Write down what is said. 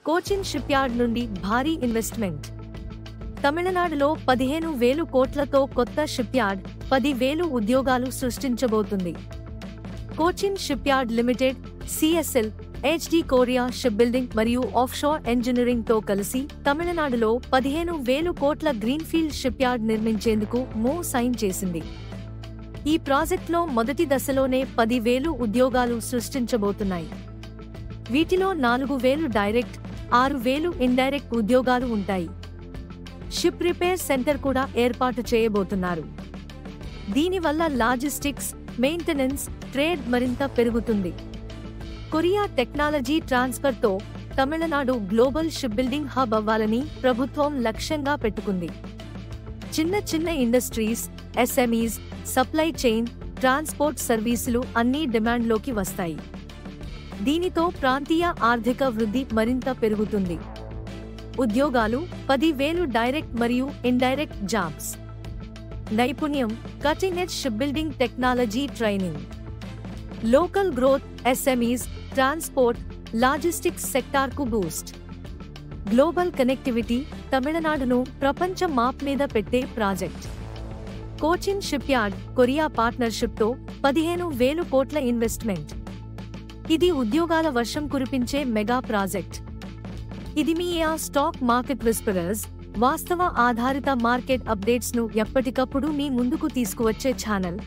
Cochin shipyard నుండి భారీ investment. తమిళనాడులో 15,000 కోట్లతో కొత్త షిప్యార్డ్ 10,000 ఉద్యోగాలు సృష్టించబోతుంది. Cochin shipyard limited, CSL, HD Korea shipbuilding మరియు ఆఫ్షోర్ ఇంజనీరింగ్ తో కలిసి తమిళనాడులో 15,000 కోట్ల గ్రీన్ఫీల్డ్ షిప్యార్డ్ నిర్మించేందుకు సైన్ చేసింది. ఈ ప్రాజెక్టులో మొదటి దశలోనే 10,000 ఉద్యోగాలు సృష్టించబోతున్నాయి. వీటిలో 4,000 డైరెక్ట్, 6,000 ఇండైరెక్ట్ ఉద్యోగాలు ఉంటాయి. షిప్ రిపేర్ సెంటర్ కూడా ఏర్పాటు చేయబోతున్నారు. దీనివల్ల లాజిస్టిక్స్, మెయింటెనెన్స్, ట్రేడ్ మరింత పెరుగుతుంది. కొరియా టెక్నాలజీ ట్రాన్స్ఫర్తో తమిళనాడు గ్లోబల్ షిప్బిల్డింగ్ హబ్ అవ్వాలని ప్రభుత్వం లక్ష్యంగా పెట్టుకుంది. చిన్న industries, SMEs, supply chain, transport సర్వీసులు అన్నీ డిమాండ్లోకి వస్తాయి. దీనితో ప్రాంతీయ ఆర్థిక వృద్ధి మరింత పెరుగుతుంది. ఉద్యోగాలు 10,000 డైరెక్ట్ మరియు ఇండైరెక్ట్ జాబ్స్. నైపుణ్యం, cutting edge shipbuilding technology training. Local growth, SMEs, transport, logistics సెక్టార్కు బూస్ట్. గ్లోబల్ కనెక్టివిటీ, తమిళనాడును ప్రపంచ మాప్ మీద పెట్టే ప్రాజెక్ట్. కోచిన్ షిప్యార్డ్, కొరియా పార్ట్నర్షిప్తో 15,000 కోట్ల ఇన్వెస్ట్మెంట్. ఇది ఉద్యోగాల వర్షం కురిపించే మెగా ప్రాజెక్ట్. ఇది మీ స్టాక్ మార్కెట్ విస్పరర్స్, వాస్తవ ఆధారిత మార్కెట్ అప్డేట్స్ను ఎప్పటికప్పుడు మీ ముందుకు తీసుకువచ్చే ఛానల్.